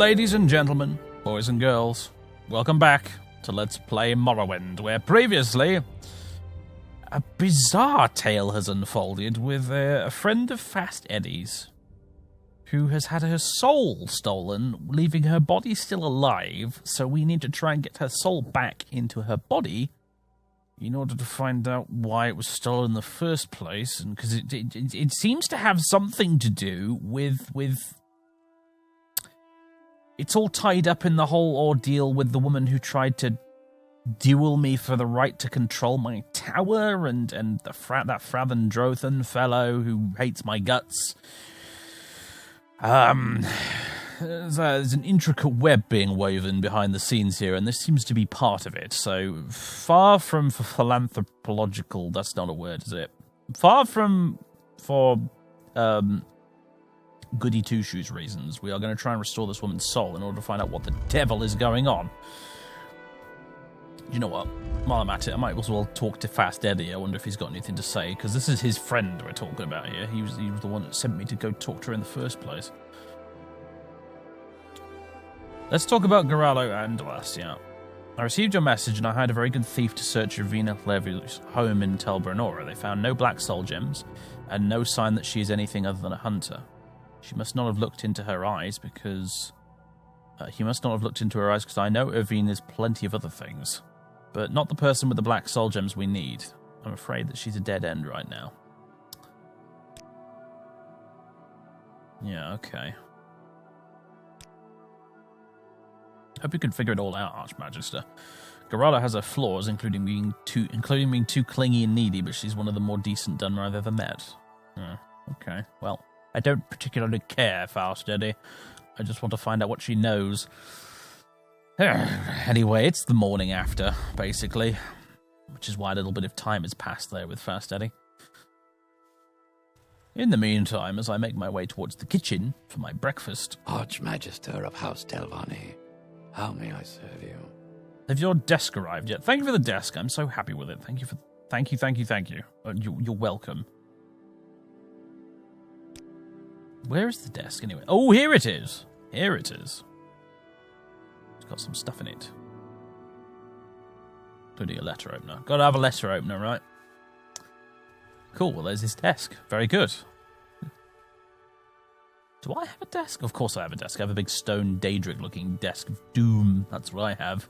ladies and gentlemen, boys and girls, welcome back to Let's Play Morrowind, where previously a bizarre tale has unfolded with a friend of Fast Eddie's who has had her soul stolen, leaving her body still alive, so we need to try and get her soul back into her body in order to find out why it was stolen in the first place, and because it seems to have something to do with it's all tied up in the whole ordeal with the woman who tried to duel me for the right to control my that Frathan Drothan fellow who hates my guts. There's an intricate web being woven behind the scenes here, and this seems to be part of it. So, far from for philanthropological, that's not a word, is it? Far from for goody two-shoes reasons, we are going to try and restore this woman's soul in order to find out what the devil is going on. You know what? While I'm at it, I might as well talk to Fast Eddie. I wonder if he's got anything to say, because this is his friend we're talking about here. He was the one that sent me to go talk to her in the first place. Let's talk about Garalo and Glacia. I received your message, and I hired a very good thief to search Ravina Levy's home in Tel Brenora. They found no black soul gems, and no sign that she is anything other than a hunter. She must not have looked into her eyes, because... he must not have looked into her eyes, because I know Irvine is plenty of other things. But not the person with the black soul gems we need. I'm afraid that she's a dead end right now. Yeah, okay. Hope you can figure it all out, Archmagister. Garada has her flaws, including being too clingy and needy, but she's one of the more decent Dunmer I've ever met. Okay, well, I don't particularly care, Fast Eddie. I just want to find out what she knows. Anyway, it's the morning after, basically, which is why a little bit of time has passed there with Fast Eddie. In the meantime, as I make my way towards the kitchen for my breakfast... Archmagister of House Telvanni, how may I serve you? Have your desk arrived yet? Thank you for the desk. I'm so happy with it. Thank you. You're welcome. Where is the desk, anyway? Oh, here it is. It's got some stuff in it. Including a letter opener. Gotta have a letter opener, right? Cool, well, there's his desk. Very good. Do I have a desk? Of course I have a desk. I have a big stone Daedric-looking desk of doom. That's what I have.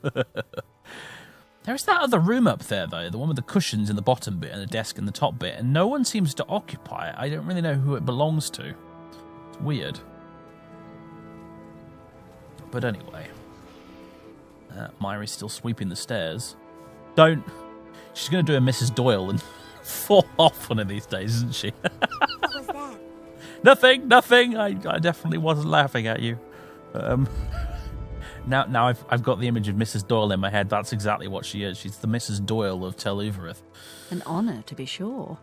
There's that other room up there, though. The one with the cushions in the bottom bit and the desk in the top bit. And no one seems to occupy it. I don't really know who it belongs to. It's weird. But anyway. Myri's still sweeping the stairs. She's going to do a Mrs. Doyle and fall off one of these days, isn't she? What was that? Nothing. I definitely wasn't laughing at you. Now I've got the image of Mrs. Doyle in my head. That's exactly what she is. She's the Mrs. Doyle of Tel Uvirith. An honour, to be sure.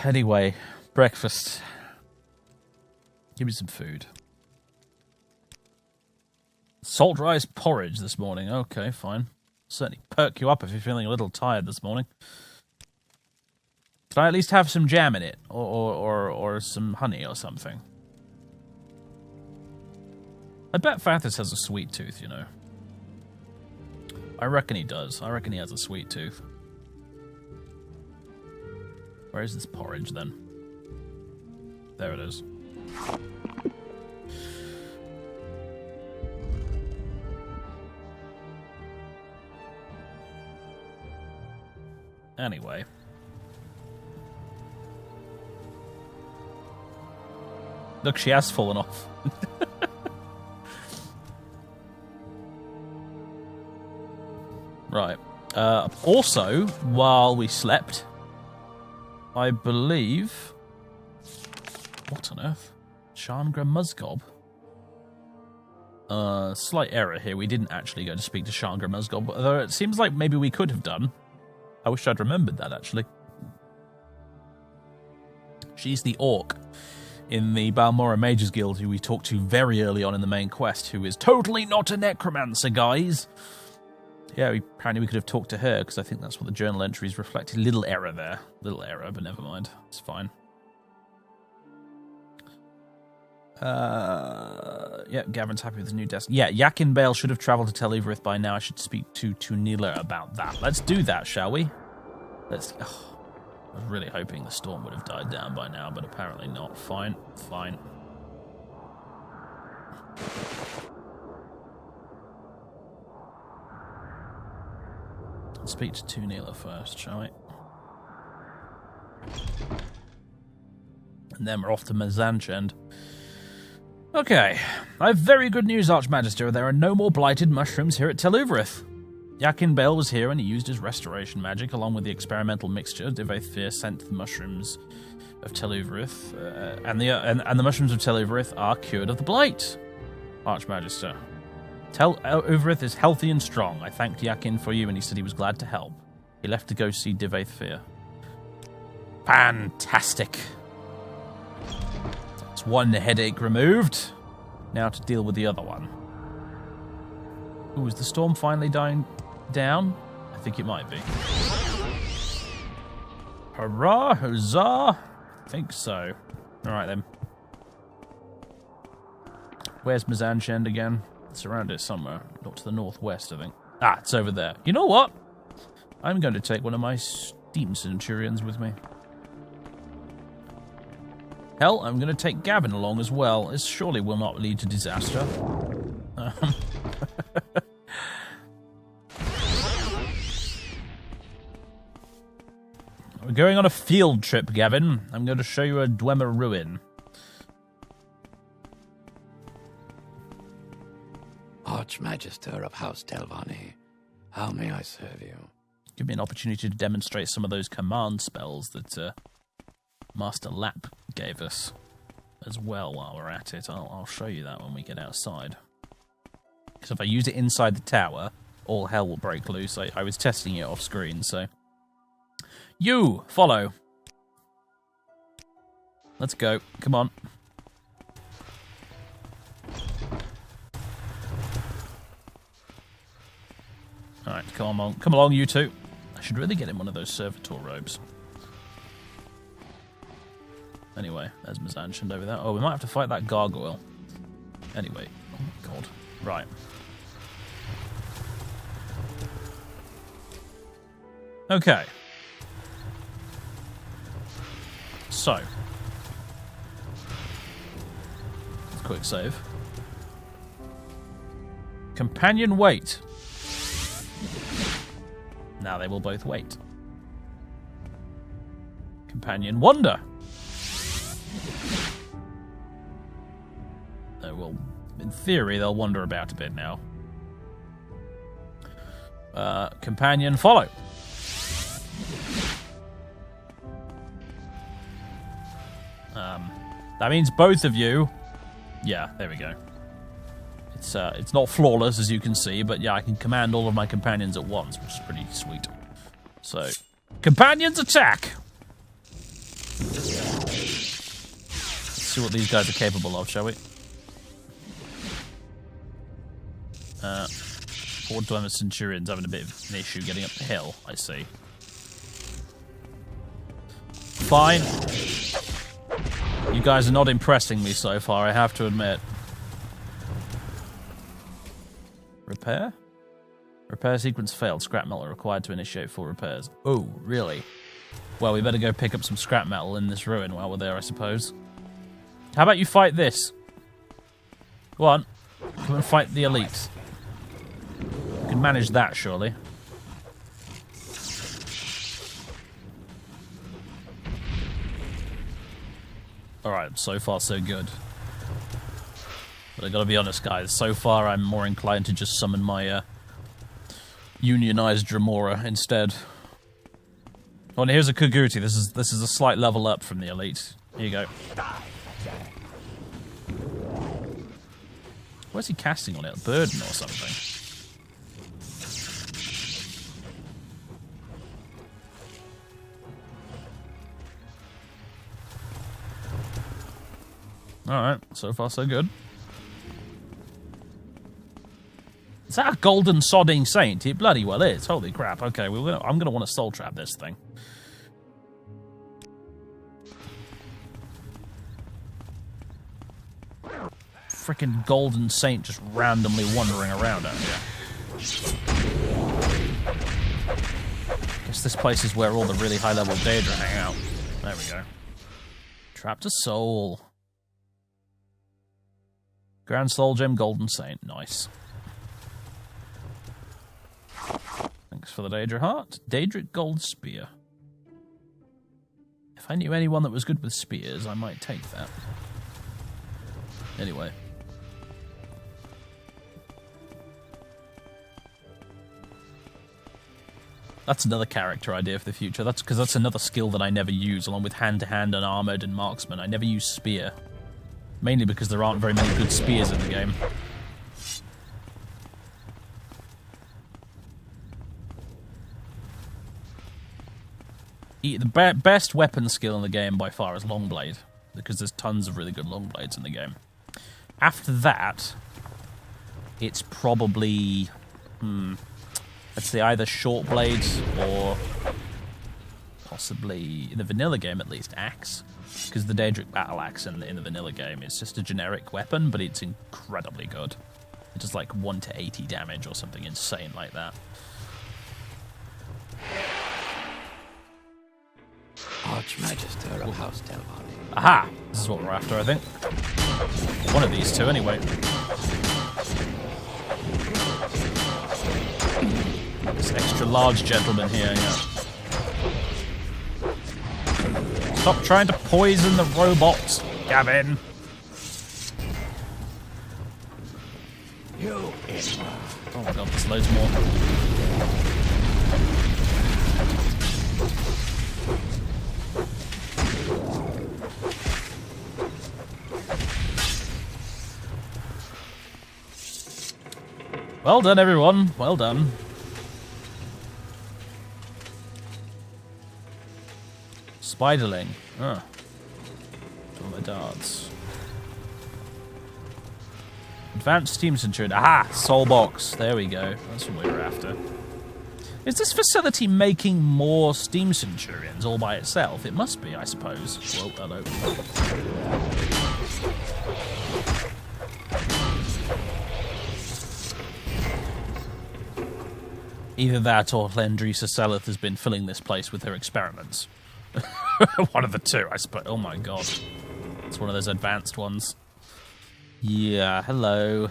Anyway, breakfast. Give me some food. Salt rice porridge this morning. Okay, fine. Certainly perk you up if you're feeling a little tired this morning. Can I at least have some jam in it? Or some honey or something? I bet Fathers has a sweet tooth, you know. I reckon he does. I reckon he has a sweet tooth. Where is this porridge, then? There it is. Anyway. Look, she has fallen off. Right. Also, while we slept, I believe... What on earth? Chandra Musgob? Slight error here. We didn't actually go to speak to Chandra Musgob, although it seems like maybe we could have done. I wish I'd remembered that, actually. She's the orc in the Balmora Mages Guild who we talked to very early on in the main quest, who is totally not a necromancer, guys. Yeah, apparently we could have talked to her, because I think that's what the journal entries reflected. Little error there. Little error, but never mind. It's fine. Yeah, Gavin's happy with his new desk. Yeah, Yakin Bale should have travelled to Tel Uvirith by now. I should speak to Tunila about that. Let's do that, shall we? Let's... Oh, I was really hoping the storm would have died down by now, but apparently not. Fine, fine. Let's speak to Tunila first, shall we? And then we're off to Mazanchend. Okay, I have very good news, Archmagister. There are no more blighted mushrooms here at Tel Uvirith. Yakin Bale was here and he used his restoration magic along with the experimental mixture Divathir sent to the mushrooms of Tel Uvirith, and the mushrooms of Tel Uvirith are cured of the blight. Archmagister, Tel Uvirith is healthy and strong. I thanked Yakin for you and he said he was glad to help. He left to go see Divathir. Fantastic. That's one headache removed. Now to deal with the other one. Ooh, is the storm finally dying down? I think it might be. Hurrah, huzzah! I think so. Alright then. Where's Mazanchend again? It's around it somewhere. Not to the northwest, I think. Ah, it's over there. You know what? I'm going to take one of my steam centurions with me. Hell, I'm going to take Gavin along as well. This surely will not lead to disaster. We're going on a field trip, Gavin. I'm going to show you a Dwemer ruin. Archmagister of House Telvanni, how may I serve you? Give me an opportunity to demonstrate some of those command spells that Master Lap gave us as well while we're at it. I'll show you that when we get outside. Because if I use it inside the tower, all hell will break loose. I was testing it off screen, so... You! Follow! Let's go. Come on. Alright, come on. Come along, you two. I should really get him one of those servitor robes. Anyway, there's Mazanchend over there. Oh, we might have to fight that gargoyle. Anyway. Oh my god. Right. Okay. So. Quick save. Companion wait. Now they will both wait. Companion wonder. Well, in theory, they'll wander about a bit now. Companion follow. That means both of you. Yeah, there we go. It's not flawless, as you can see, but yeah, I can command all of my companions at once, which is pretty sweet. So, companions attack! Let's see what these guys are capable of, shall we? 4 Dwemer Centurions having a bit of an issue getting up the hill, I see. Fine. You guys are not impressing me so far, I have to admit. Repair? Repair sequence failed. Scrap metal required to initiate full repairs. Oh, really? Well, we better go pick up some scrap metal in this ruin while we're there, I suppose. How about you fight this? Go on. Come and fight the elites. You can manage that, surely. Alright, so far so good. But I gotta be honest, guys, so far I'm more inclined to just summon my unionized Dremora instead. Oh, and here's a Kuguti. This is a slight level up from the elite. Here you go. Where's he casting on it? A burden or something? Alright, so far so good. Is that a golden sodding saint? It bloody well is. Holy crap. Okay, I'm going to want to soul trap this thing. frickin' golden saint just randomly wandering around out here? Guess this place is where all the really high-level Daedra hang out. There we go. Trapped a soul. Grand Soul Gem, Golden Saint. Nice. Thanks for the Daedra Heart. Daedric Gold Spear. If I knew anyone that was good with spears, I might take that. Anyway. That's another character idea for the future. That's because that's another skill that I never use, along with hand-to-hand and armoured and marksman. I never use spear. Mainly because there aren't very many good spears in the game. The best weapon skill in the game by far is Longblade, because there's tons of really good Longblades in the game. After that, it's probably, let's say either Short Blades or possibly, in the vanilla game at least, Axe. Because the Daedric Battle Axe in the vanilla game is just a generic weapon, but it's incredibly good. It does like 1 to 80 damage or something insane like that. Archmagister of House Telvanni. Aha! This is what we're after, I think. One of these two, anyway. This extra large gentleman here, yeah. Stop trying to poison the robots, Gavin. Oh my god, there's loads more. Well done, everyone. Well done. Spiderling. Ah. All my darts. Advanced Steam Centurion. Aha! Soul Box. There we go. That's what we were after. Is this facility making more Steam Centurions all by itself? It must be, I suppose. Whoa, hello. Either that or Lendrisa Seleth has been filling this place with her experiments. One of the two, I suppose. Oh my god. It's one of those advanced ones. Yeah, hello.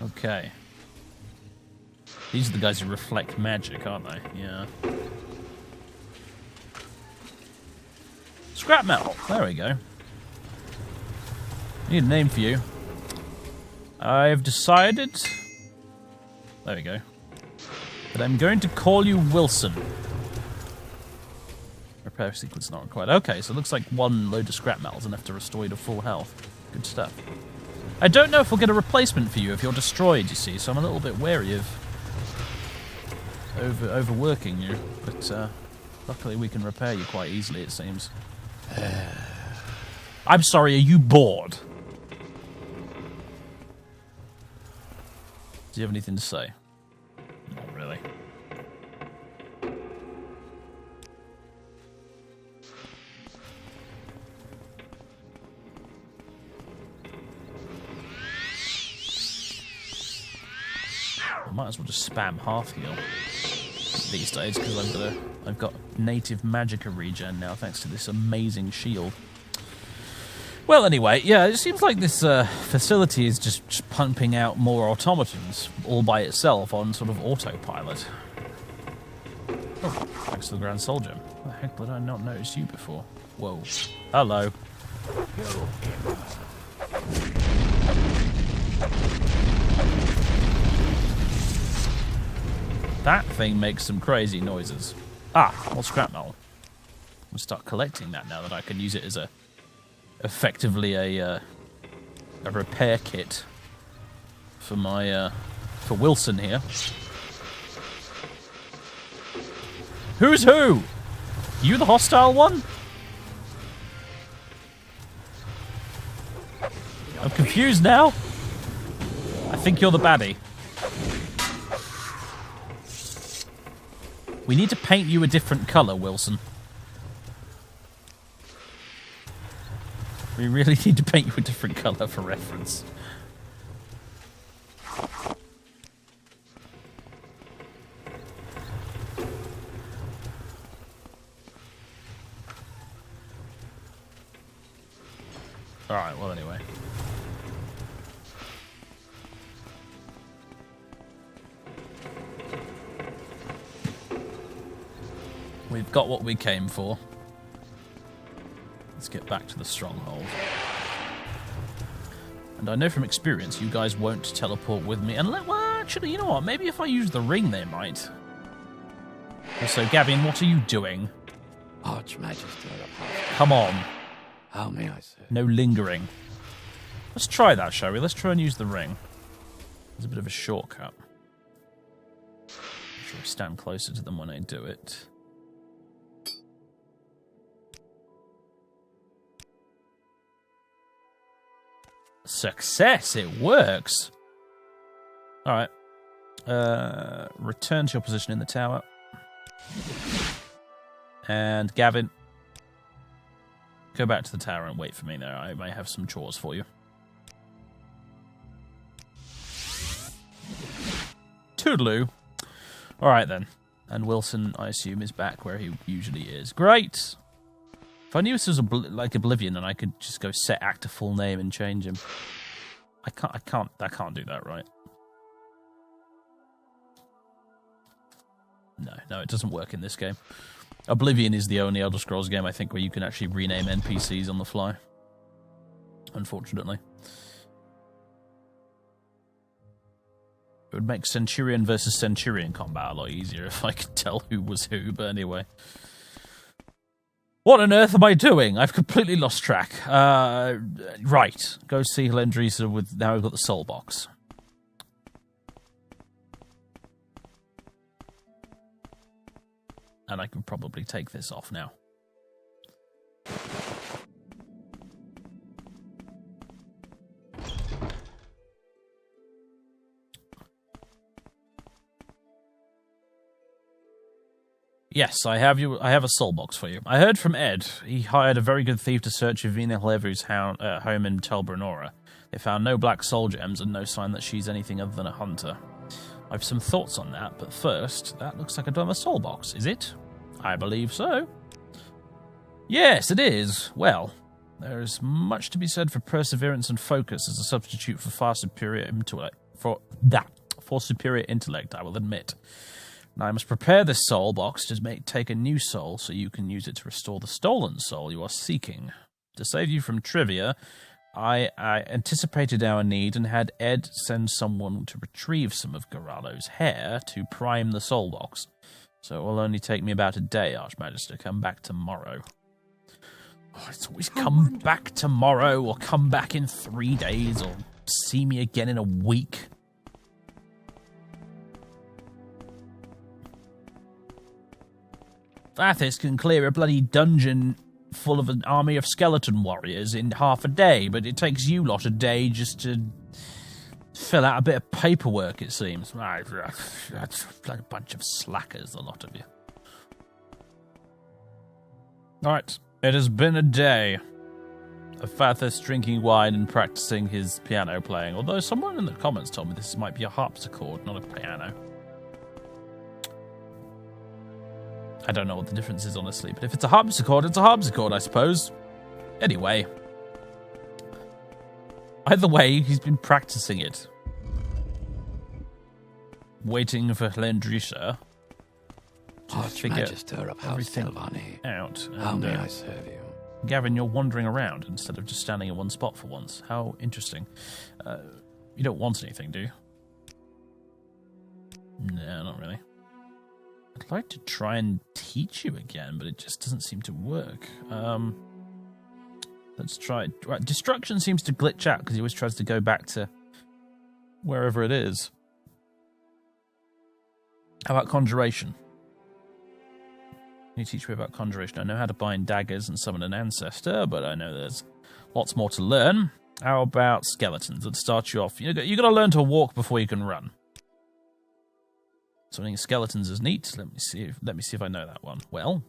Okay. These are the guys who reflect magic, aren't they? Yeah. Scrap metal. There we go. I need a name for you. I've decided... There we go. But I'm going to call you Wilson. Repair sequence not required. Okay, so it looks like one load of scrap metal is enough to restore you to full health. Good stuff. I don't know if we'll get a replacement for you if you're destroyed, you see, so I'm a little bit wary of overworking you. But luckily we can repair you quite easily, it seems. I'm sorry, are you bored? Do you have anything to say? Not really. I might as well just spam half heal these days because I've got native magicka regen now thanks to this amazing shield. Well, anyway, yeah, it seems like this facility is just pumping out more automatons all by itself on sort of autopilot. Oh, thanks to the Grand Soul Gem. How the heck did I not notice you before? Whoa. Hello. That thing makes some crazy noises. Ah, more scrap metal. I'm gonna start collecting that now that I can use it as effectively a repair kit for my for Wilson here. Who's who? You the hostile one? I'm confused now. I think you're the baddie. We need to paint you a different colour, Wilson. We really need to paint you a different colour for reference. Alright, well anyway. We've got what we came for. Let's get back to the stronghold. And I know from experience you guys won't teleport with me. And well, actually, you know what? Maybe if I use the ring, they might. Also, Gavin, what are you doing? Archmagister of House. Come on. How may I serve? No lingering. Let's try that, shall we? Let's try and use the ring. There's a bit of a shortcut. I'm sure I stand closer to them when I do it. Success! It works! Alright. Return to your position in the tower. And Gavin, go back to the tower and wait for me there. I may have some chores for you. Toodaloo. Alright then. And Wilson, I assume, is back where he usually is. Great! If I knew this was like Oblivion and I could just go set actor full name and change him. I can't do that, right? No, it doesn't work in this game. Oblivion is the only Elder Scrolls game, I think, where you can actually rename NPCs on the fly. Unfortunately. It would make Centurion versus Centurion combat a lot easier if I could tell who was who, but anyway. What on earth am I doing? I've completely lost track. Right. Go see Helendrisa with... Now we've got the soul box. And I can probably take this off now. Yes, I have a soul box for you. I heard from Ed. He hired a very good thief to search Yvina Hlevu's home in Telbranora. They found no black soul gems and no sign that she's anything other than a hunter. I've some thoughts on that, but first, that looks like another soul box, is it? I believe so. Yes, it is. Well, there is much to be said for perseverance and focus as a substitute for far superior intellect. For superior intellect, I will admit. Now, I must prepare this soul box to take a new soul so you can use it to restore the stolen soul you are seeking. To save you from trivia, I anticipated our need and had Ed send someone to retrieve some of Garalo's hair to prime the soul box. So it will only take me about a day, Archmagister. Come back tomorrow. Oh, it's always come back tomorrow, or come back in 3 days, or see me again in a week. Fathis can clear a bloody dungeon full of an army of skeleton warriors in half a day, but it takes you lot a day just to fill out a bit of paperwork, it seems. That's like a bunch of slackers, a lot of you. Alright, it has been a day of Fathis drinking wine and practicing his piano playing, although someone in the comments told me this might be a harpsichord, not a piano. I don't know what the difference is, honestly, but if it's a harpsichord, it's a harpsichord, I suppose. Anyway. Either way, he's been practicing it. Waiting for Helendrisa to figure everything out. How may I serve you? Gavin, you're wandering around instead of just standing in one spot for once. How interesting. You don't want anything, do you? No, not really. I'd like to try and teach you again, but it just doesn't seem to work. Let's try. Right, destruction seems to glitch out because he always tries to go back to wherever it is. How about conjuration? Can you teach me about conjuration? I know how to bind daggers and summon an ancestor, but I know there's lots more to learn. How about skeletons? Let's start you off. You got to learn to walk before you can run. Summoning skeletons is neat. Let me see if I know that one. Well,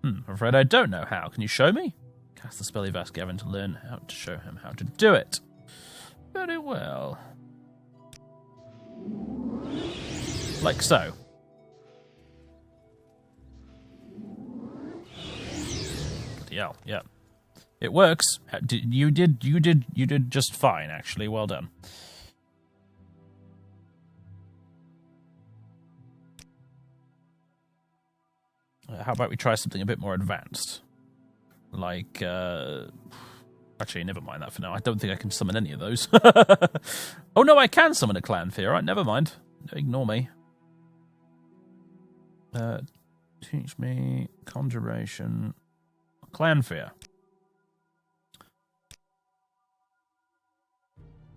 I'm afraid I don't know how. Can you show me? Cast the spell you've asked Gavin to learn how to show him how to do it. Very well. Like so. Bloody hell, yeah. It works. You did just fine, actually. Well done. How about we try something a bit more advanced? Like, actually, never mind that for now. I don't think I can summon any of those. Oh, no, I can summon a clan fear. All right, never mind. Ignore me. Teach me conjuration. Clan fear.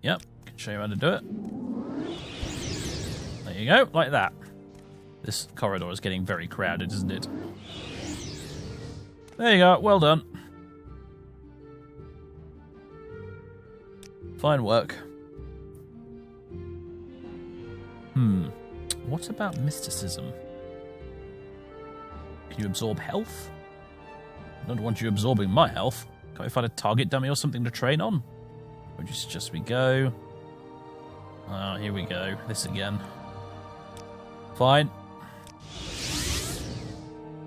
Yep, can show you how to do it. There you go, like that. This corridor is getting very crowded, isn't it? There you go, well done. Fine work. What about mysticism? Can you absorb health? I don't want you absorbing my health. Can't we find a target dummy or something to train on? Or just we go. Oh, here we go. This again. Fine.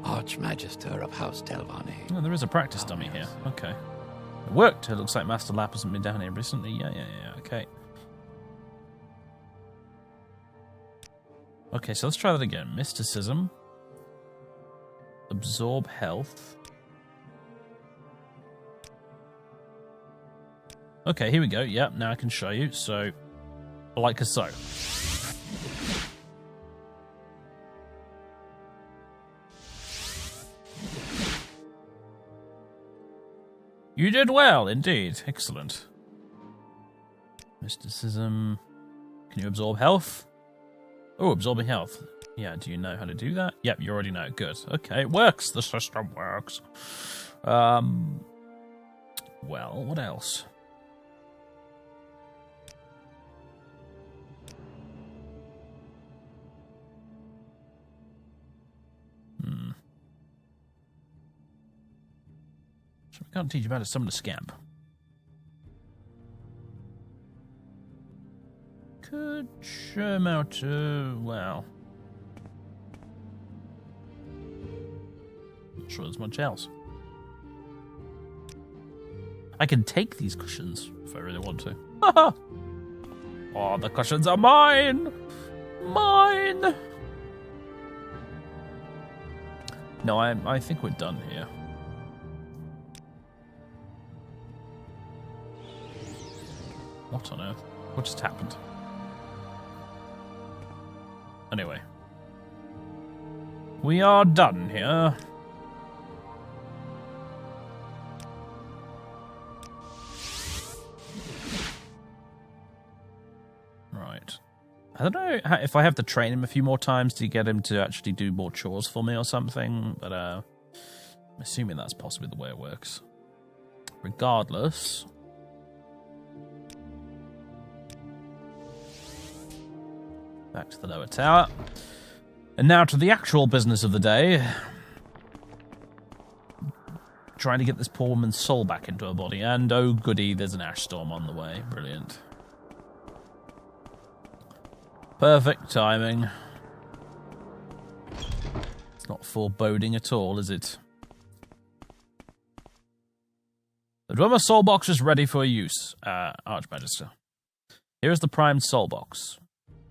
Archmagister of House Telvanni. Oh, there is a practice dummy here. Okay. It worked. It looks like Master Lap hasn't been down here recently. Yeah. Okay. Okay, so let's try that again. Mysticism. Absorb health. Okay, here we go. Yep, now I can show you. So, like so. You did well, indeed. Excellent. Mysticism. Can you absorb health? Oh, absorbing health. Yeah, do you know how to do that? Yep, you already know. Good. Okay, it works. The system works. Well, what else? So we can't teach you how to summon a scamp. Could show him how to, well, not sure there's much else. I can take these cushions if I really want to. Oh, the cushions are mine! Mine! No, I think we're done here. What on earth? What just happened? Anyway. We are done here. Right. I don't know if I have to train him a few more times to get him to actually do more chores for me or something, but I'm assuming that's possibly the way it works. Regardless... Back to the lower tower. And now to the actual business of the day. Trying to get this poor woman's soul back into her body. And oh goody, there's an ash storm on the way. Brilliant. Perfect timing. It's not foreboding at all, is it? The Dwemer soul box is ready for use, Archmagister. Here is the primed soul box.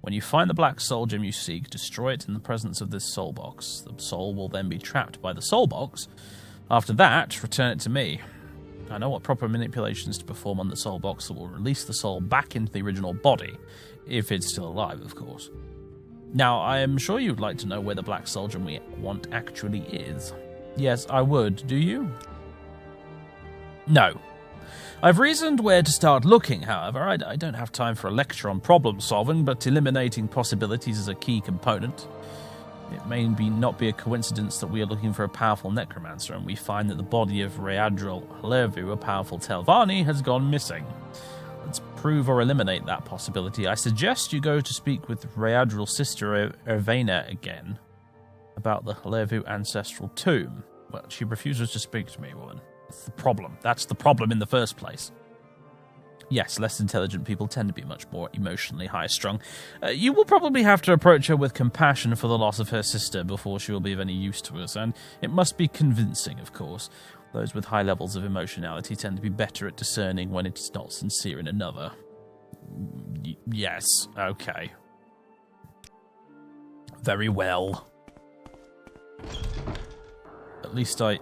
When you find the black soul gem you seek, destroy it in the presence of this soul box. The soul will then be trapped by the soul box. After that, return it to me. I know what proper manipulations to perform on the soul box that will release the soul back into the original body, if it's still alive, of course. Now, I am sure you'd like to know where the black soul gem we want actually is. Yes, I would. Do you? No. I've reasoned where to start looking, however. I don't have time for a lecture on problem solving, but eliminating possibilities is a key component. It may not be a coincidence that we are looking for a powerful necromancer, and we find that the body of Readril Hlervu, a powerful Telvanni, has gone missing. Let's prove or eliminate that possibility, I suggest you go to speak with Rheadrel's sister Ervena again about the Halevu ancestral tomb. Well, she refuses to speak to me, woman. That's the problem. That's the problem in the first place. Yes, less intelligent people tend to be much more emotionally high-strung. You will probably have to approach her with compassion for the loss of her sister before she will be of any use to us, and it must be convincing, of course. Those with high levels of emotionality tend to be better at discerning when it is not sincere in another. Yes, okay. Very well. At least I...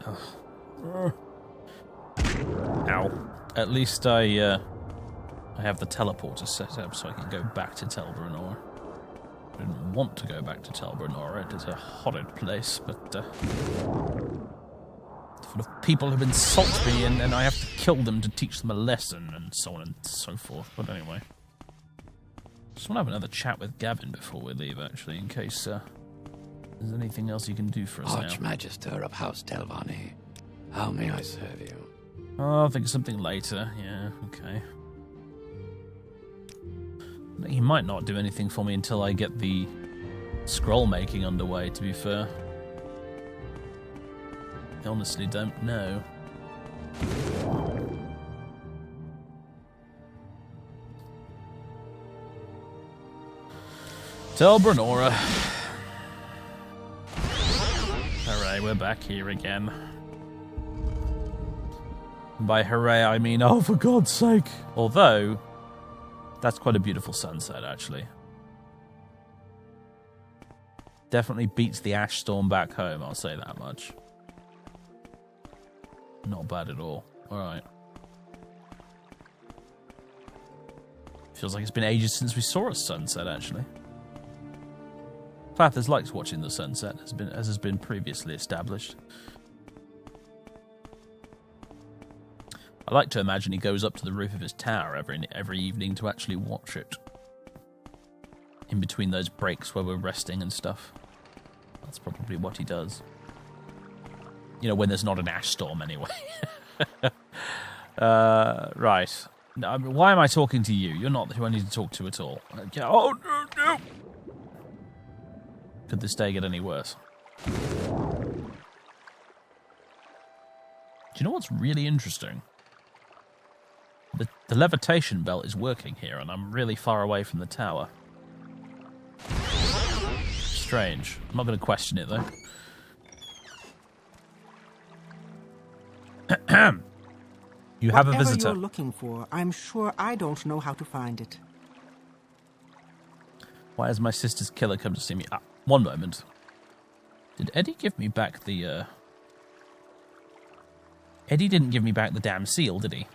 Ow. At least I have the teleporter set up so I can go back to Tel Brunnor. I didn't want to go back to Tel Brunnor. It is a horrid place, but full of people who insult me, and then I have to kill them to teach them a lesson, and so on and so forth. But anyway, just want to have another chat with Gavin before we leave, actually, in case there's anything else you can do for us now. Archmagister of House Telvanni, how may I serve you? Oh, I'll think of something later. Yeah, okay. He might not do anything for me until I get the scroll making underway, to be fair. I honestly don't know. Tel Brunnor. Hooray, we're back here again. By hooray, I mean, oh, for God's sake. Although, that's quite a beautiful sunset, actually. Definitely beats the ash storm back home, I'll say that much. Not bad at all. Alright. Feels like it's been ages since we saw a sunset, actually. Fathers likes watching the sunset, as has been previously established. I like to imagine he goes up to the roof of his tower every evening to actually watch it. In between those breaks where we're resting and stuff. That's probably what he does. You know, when there's not an ash storm, anyway. Right. Now, why am I talking to you? You're not who I need to talk to at all. Oh, no, no! Could this day get any worse? Do you know what's really interesting? The levitation belt is working here, and I'm really far away from the tower. Strange. I'm not going to question it, though. You have a visitor. Whatever you're looking for, I'm sure I don't know how to find it. Why has my sister's killer come to see me? One moment. Did Eddie give me back the, Eddie didn't give me back the damn seal, did he?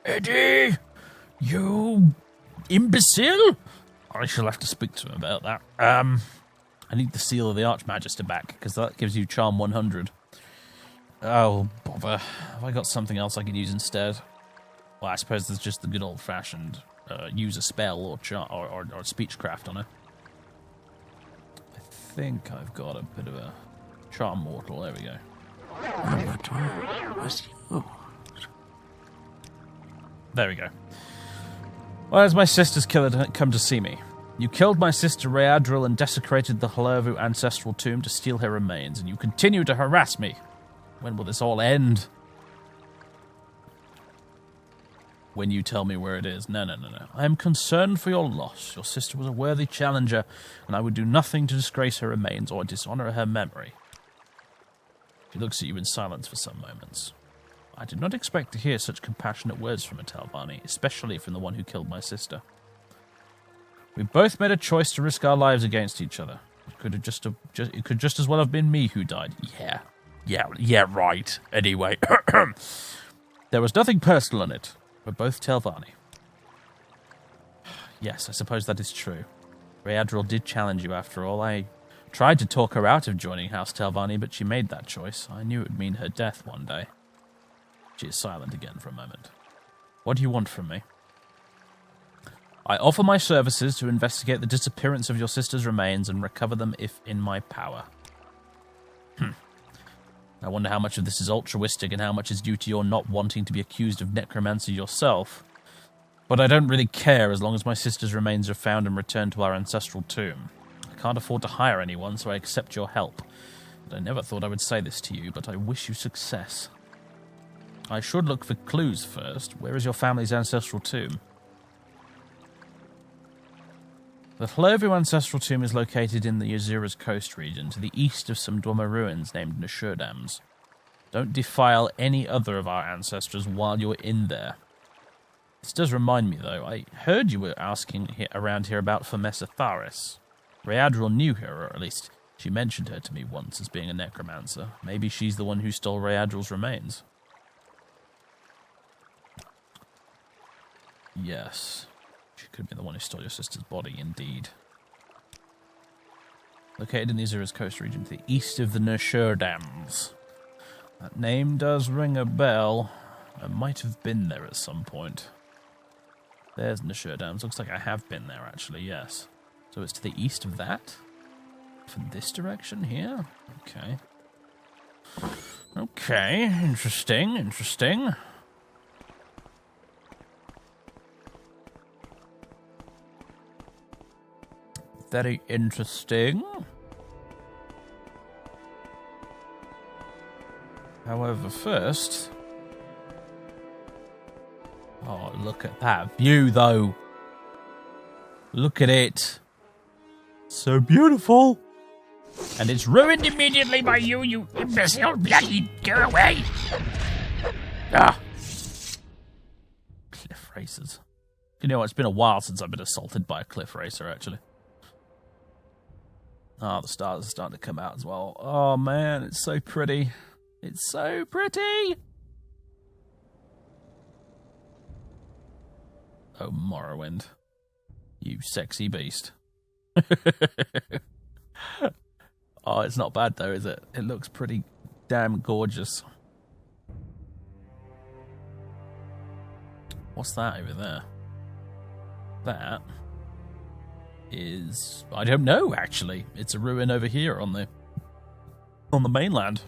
Eddie! You imbecile! I shall have to speak to him about that. I need the seal of the Archmagister back, because that gives you Charm 100. Oh, bother. Have I got something else I can use instead? Well, I suppose there's just the good old-fashioned use a spell or speechcraft on it. I think I've got a bit of a Charm Mortal. There we go. There we go. Why has my sister's killer come to see me? You killed my sister Rheadrel and desecrated the Halevu ancestral tomb to steal her remains, and you continue to harass me. When will this all end? When you tell me where it is. No. I am concerned for your loss. Your sister was a worthy challenger, and I would do nothing to disgrace her remains or dishonor her memory. She looks at you in silence for some moments. I did not expect to hear such compassionate words from a Telvanni, especially from the one who killed my sister. We both made a choice to risk our lives against each other. It could just as well have been me who died. Yeah, right. Anyway, there was nothing personal in it. We're both Telvanni. Yes, I suppose that is true. Rheadrel did challenge you after all. I tried to talk her out of joining House Telvanni, but she made that choice. I knew it would mean her death one day. She is silent again for a moment. What do you want from me? I offer my services to investigate the disappearance of your sister's remains and recover them if in my power. I wonder how much of this is altruistic and how much is due to your not wanting to be accused of necromancy yourself. But I don't really care as long as my sister's remains are found and returned to our ancestral tomb. I can't afford to hire anyone, so I accept your help. I never thought I would say this to you, but I wish you success. I should look for clues first. Where is your family's ancestral tomb? The Hlurvu ancestral tomb is located in the Azura's coast region, to the east of some Dwemer ruins named Nashurdams. Don't defile any other of our ancestors while you're in there. This does remind me, though. I heard you were asking around here about Femessa Tharis. Rayadril knew her, or at least she mentioned her to me once as being a necromancer. Maybe she's the one who stole Rayadril's remains. Yes. She could be the one who stole your sister's body, indeed. Located in the Azura's coast region to the east of the Nashurdams. That name does ring a bell. I might have been there at some point. There's Nashurdams. Looks like I have been there, actually, yes. So it's to the east of that? From this direction here? Okay. Okay, interesting, interesting. Very interesting. However, first... Oh, look at that view, though. Look at it. So beautiful. And it's ruined immediately by you, you imbecile. Bloody go away. Ah. Cliff racers. You know, it's been a while since I've been assaulted by a cliff racer, actually. Oh, the stars are starting to come out as well. Oh, man, it's so pretty. It's so pretty. Oh, Morrowind. You sexy beast. Oh, it's not bad, though, is it? It looks pretty damn gorgeous. What's that over there? That is... I don't know, actually. It's a ruin over here on the mainland.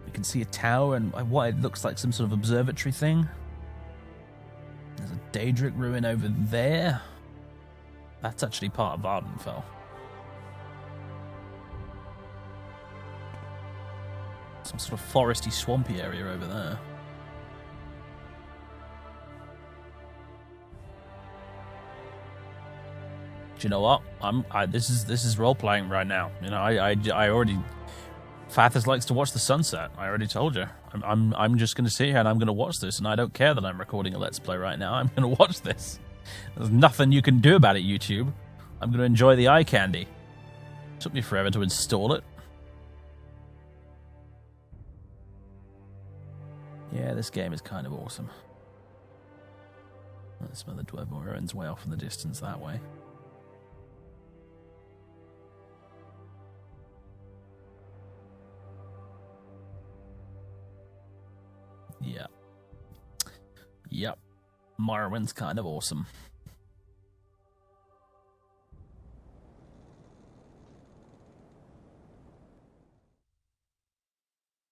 You can see a tower and what it looks like some sort of observatory thing. There's a Daedric ruin over there. That's actually part of Ardenfell. Some sort of foresty, swampy area over there. Do you know what? This is role playing right now. You know, I already. Fathers likes to watch the sunset. I already told you. I'm just going to sit here and I'm going to watch this, and I don't care that I'm recording a Let's Play right now. I'm going to watch this. There's nothing you can do about it, YouTube. I'm going to enjoy the eye candy. Took me forever to install it. Yeah, this game is kind of awesome. That's some of the Dwemer ruins way off in the distance that way. Yeah. Yep. Morrowind's kind of awesome.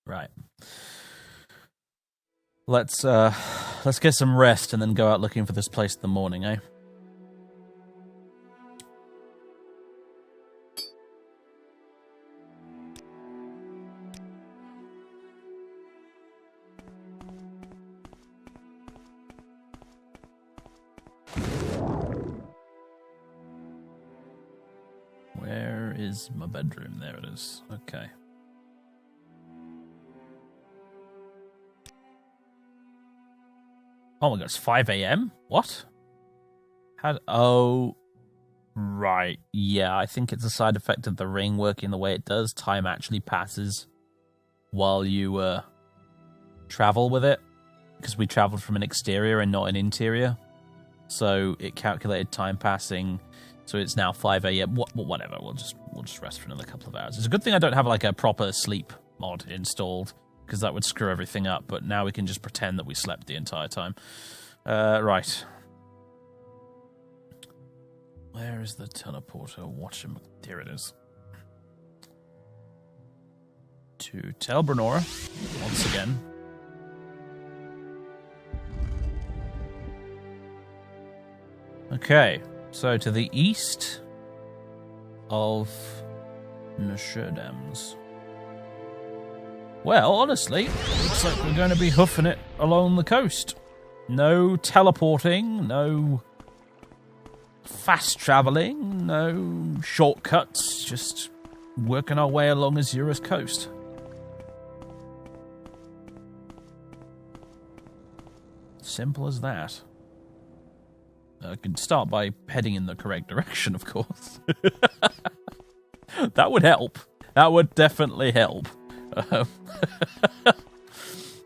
Right. Let's get some rest and then go out looking for this place in the morning, eh? Where is my bedroom? There it is. Okay. Oh my god, it's 5 a.m.? What? Oh, right. Yeah, I think it's a side effect of the ring working the way it does. Time actually passes while you travel with it, because we traveled from an exterior and not an interior. So it calculated time passing. So it's now 5 a.m. Whatever. We'll just rest for another couple of hours. It's a good thing I don't have like a proper sleep mod installed, because that would screw everything up. But now we can just pretend that we slept the entire time. Right. Where is the teleporter? Watch him. There it is. To Telbranor once again. Okay, so to the east of Nashurdams. Well, honestly, looks like we're going to be hoofing it along the coast. No teleporting, no fast traveling, no shortcuts, just working our way along Azura's coast. Simple as that. I can start by heading in the correct direction, of course. That would help. That would definitely help.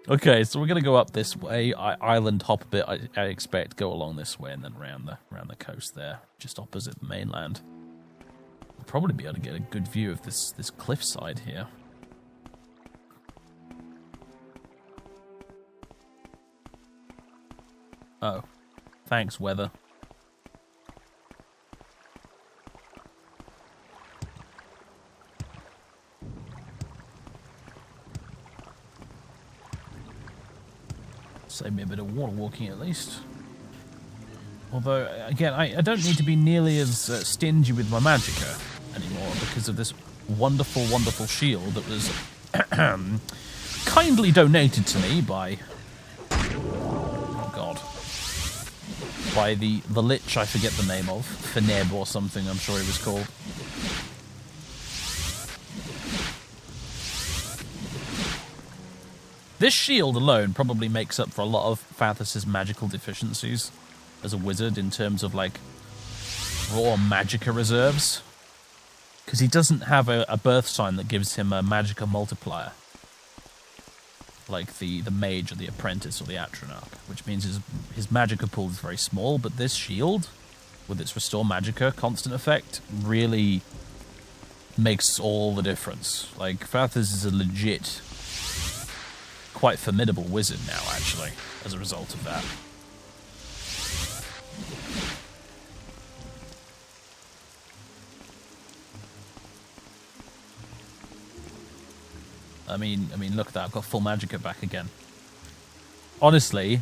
Okay, so we're going to go up this way. Island hop a bit, I expect. Go along this way and then round the coast there, just opposite the mainland. We'll probably be able to get a good view of this cliffside here. Oh, thanks, weather. Save me a bit of water walking at least. Although, again, I don't need to be nearly as stingy with my magicka anymore because of this wonderful, wonderful shield that was kindly donated to me by... Oh, God. By the Lich, I forget the name of. Feneb or something, I'm sure he was called. This shield alone probably makes up for a lot of Fathus' magical deficiencies as a wizard in terms of, like, raw magicka reserves. Because he doesn't have a birth sign that gives him a magicka multiplier. Like the mage or the apprentice or the atronach, which means his magicka pool is very small, but this shield, with its restore magicka constant effect, really makes all the difference. Like, Fathus is a legit, quite formidable wizard now, actually, as a result of that. I mean, look at that. I've got full magicka back again. Honestly,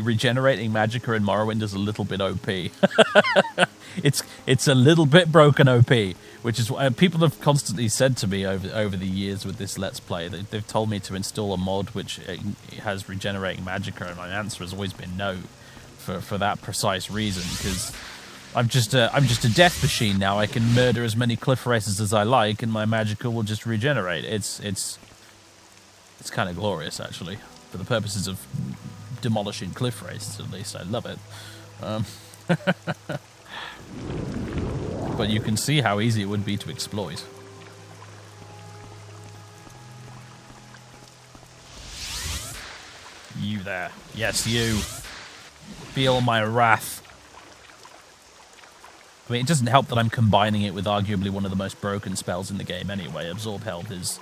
regenerating magicka in Morrowind is a little bit OP. It's a little bit broken OP, which is what people have constantly said to me over the years with this Let's Play. They've told me to install a mod which has regenerating magicka, and my answer has always been no, for that precise reason, because I'm just a death machine now. I can murder as many cliff races as I like, and my magicka will just regenerate. It's kind of glorious, actually, for the purposes of demolishing cliff races. At least I love it. But you can see how easy it would be to exploit. You there. Yes, you. Feel my wrath. I mean, it doesn't help that I'm combining it with arguably one of the most broken spells in the game anyway. Absorb Health is...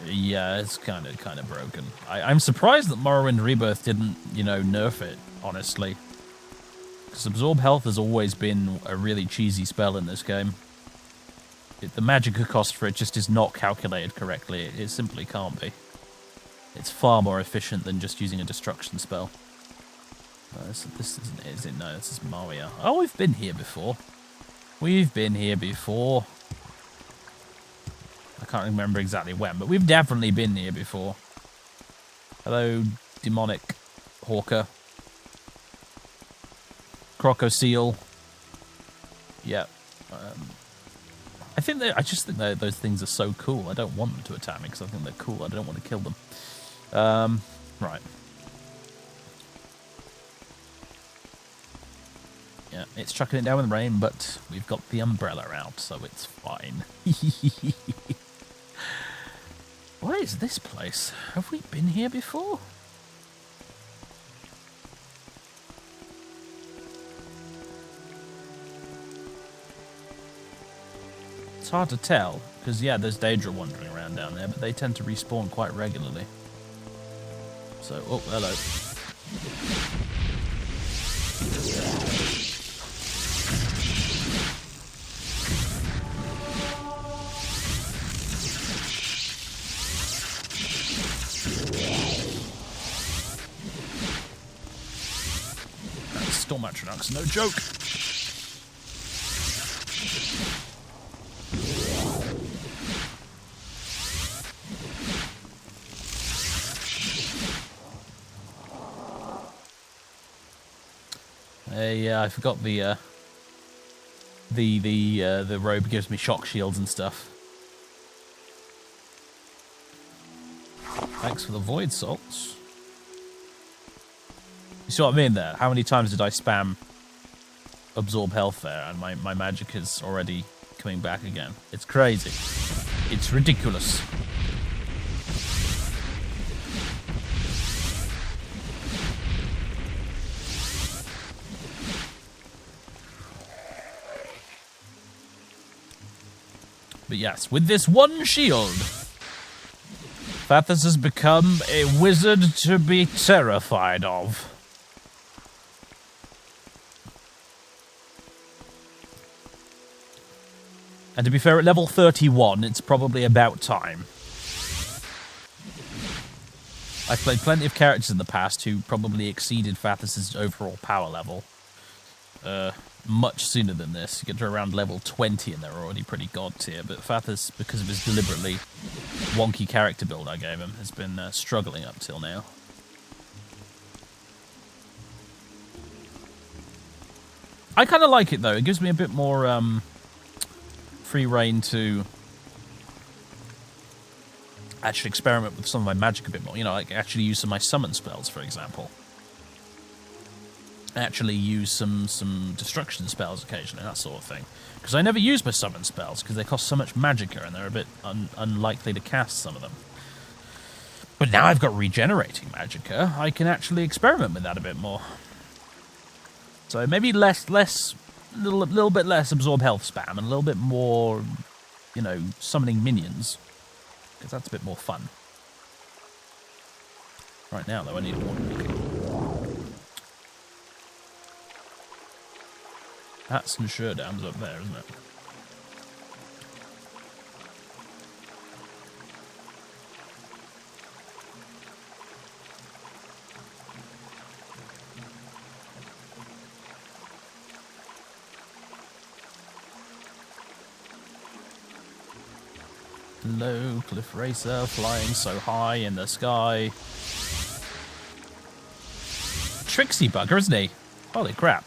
yeah, it's kind of broken. I'm surprised that Morrowind Rebirth didn't, nerf it, honestly. Because Absorb Health has always been a really cheesy spell in this game. The magicka cost for it just is not calculated correctly. It simply can't be. It's far more efficient than just using a destruction spell. This isn't, is it? No, this is Maria. Oh, we've been here before. We've been here before. I can't remember exactly when, but we've definitely been here before. Hello, demonic hawker. Croco seal. Yeah. I just think that those things are so cool. I don't want them to attack me because I think they're cool. I don't want to kill them. Right. Yeah, it's chucking it down with rain, but we've got the umbrella out, so it's fine. What is this place? Have we been here before? It's hard to tell, because, yeah, there's Daedra wandering around down there, but they tend to respawn quite regularly. So, oh, hello. Storm Atronach's no joke. Yeah, I forgot the robe gives me shock shields and stuff. Thanks for the void salts. You see what I mean there? How many times did I spam absorb health there, and my magic is already coming back again? It's crazy. It's ridiculous. But yes, with this one shield, Sethandas has become a wizard to be terrified of. And to be fair, at level 31, it's probably about time. I've played plenty of characters in the past who probably exceeded Sethandas' overall power level. Much sooner than this. You get to around level 20 and they're already pretty god tier, but Sethandas, because of his deliberately wonky character build I gave him, has been struggling up till now. I kind of like it though. It gives me a bit more free reign to actually experiment with some of my magic a bit more. You know, like actually use some of my summon spells, for example. Actually use some destruction spells occasionally, that sort of thing. Because I never use my summon spells, because they cost so much magicka, and they're a bit unlikely to cast some of them. But now I've got regenerating magicka, I can actually experiment with that a bit more. So maybe a little bit less absorb health spam, and a little bit more, you know, summoning minions. Because that's a bit more fun. Right now, though, I need one. That's and Shurdam's up there, isn't it? Hello, Cliff Racer, flying so high in the sky. Tricksy bugger, isn't he? Holy crap.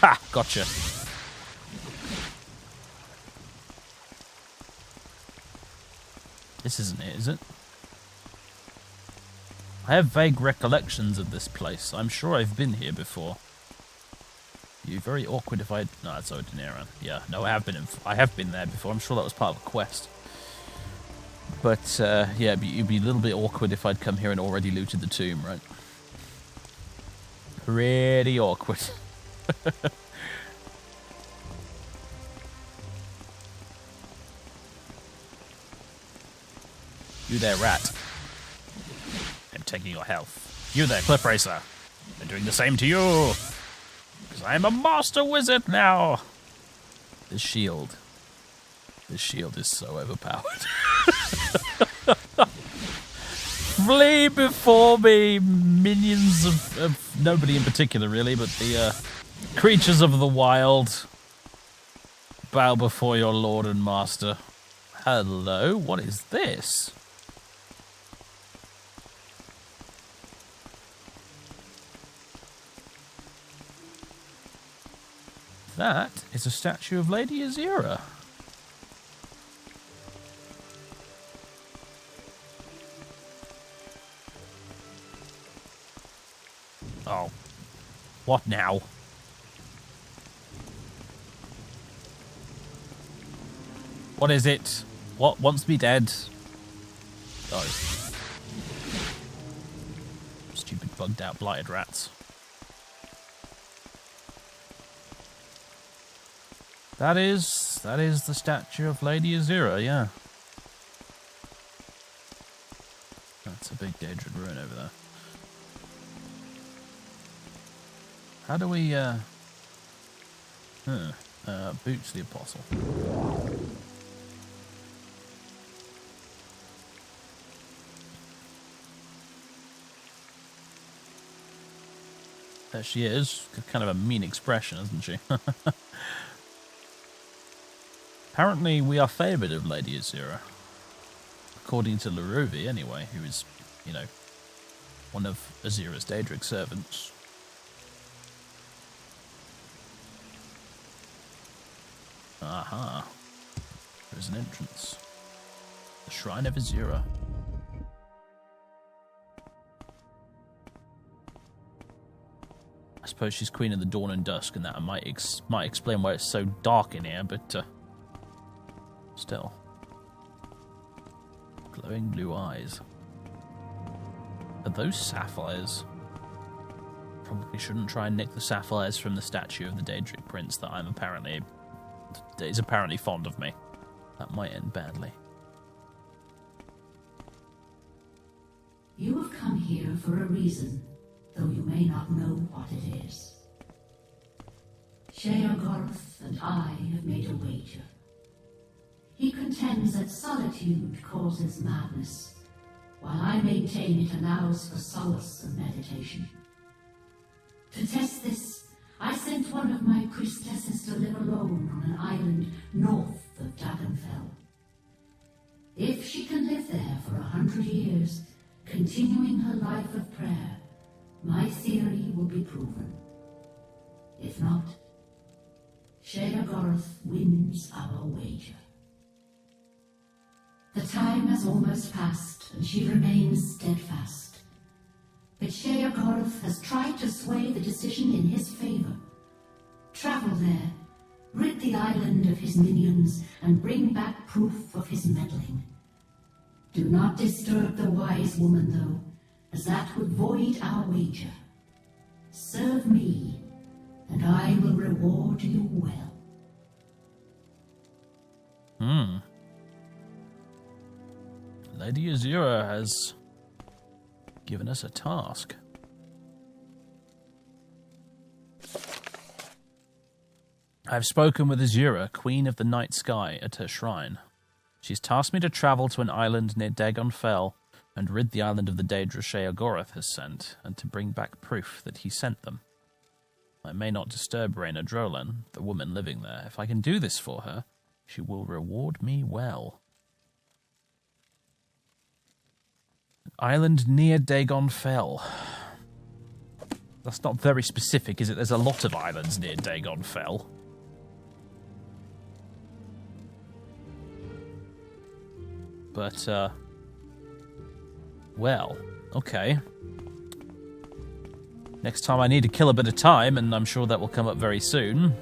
Ha! Gotcha. This isn't it, is it? I have vague recollections of this place. I'm sure I've been here before. You're very awkward if I... No, it's Ordinator. Yeah, no, I have been there before. I'm sure that was part of a quest. But, yeah, it'd be a little bit awkward if I'd come here and already looted the tomb, right? Pretty awkward. You there, rat. I'm taking your health. You there, Cliff Racer. I'm doing the same to you. Because I'm a master wizard now. This shield. This shield is so overpowered. Flee before me, minions of nobody in particular, really, but the creatures of the wild. Bow before your lord and master. Hello, what is this? That is a statue of Lady Azura. Oh. What now? What is it? What wants me dead? Oh. Stupid bugged out blighted rats. That is the statue of Lady Azura, yeah. That's a big Daedrid ruin over there. How do we, Boots the Apostle. There she is. Kind of a mean expression, isn't she? Apparently, we are favoured of Lady Azura. According to Laruvi, anyway, who is, you know, one of Azura's Daedric servants. Aha. There's an entrance. The Shrine of Azura. I suppose she's Queen of the Dawn and Dusk, and that might explain why it's so dark in here, but still. Glowing blue eyes. Are those sapphires? Probably shouldn't try and nick the sapphires from the statue of the Daedric Prince that is apparently fond of me. That might end badly. You have come here for a reason, though you may not know what it is. Sheogorath and I have made a wager. He contends that solitude causes madness, while I maintain it allows for solace and meditation. To test this, I sent one of my priestesses to live alone on an island north of Dragonfell. If she can live there for 100 years, continuing her life of prayer, my theory will be proven. If not, Sheogorath wins our wager. The time has almost passed, and she remains steadfast. But Sheogorath has tried to sway the decision in his favor. Travel there, rid the island of his minions, and bring back proof of his meddling. Do not disturb the wise woman, though, as that would void our wager. Serve me, and I will reward you well. Lady Azura has given us a task. I've spoken with Azura, Queen of the Night Sky, at her shrine. She's tasked me to travel to an island near Dagon Fell and rid the island of the Daedra Sheogorath has sent, and to bring back proof that he sent them. I may not disturb Rhaena Drolan, the woman living there. If I can do this for her, she will reward me well. An island near Dagon Fell. That's not very specific, is it? There's a lot of islands near Dagon Fell. But, well, okay. Next time I need to kill a bit of time, and I'm sure that will come up very soon,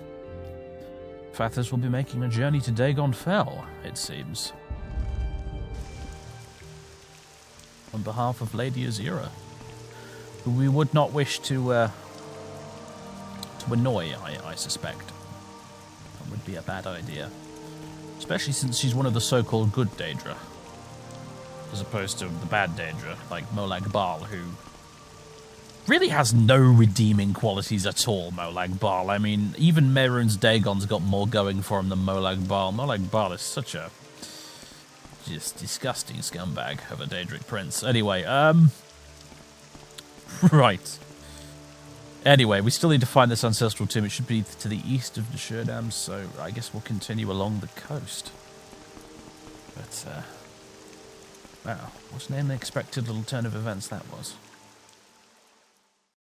Fathers will be making a journey to Dagon Fell, it seems. On behalf of Lady Azura, who we would not wish to annoy, I suspect. That would be a bad idea. Especially since she's one of the so-called good Daedra, as opposed to the bad Daedra, like Molag Bal, who really has no redeeming qualities at all, Molag Bal. I mean, even Mehrunes Dagon's got more going for him than Molag Bal. Molag Bal is such a just disgusting scumbag of a Daedric prince. Anyway, right. Anyway, we still need to find this ancestral tomb. It should be to the east of the Sherdam, so I guess we'll continue along the coast. But, wow, wasn't an unexpected little turn of events that was.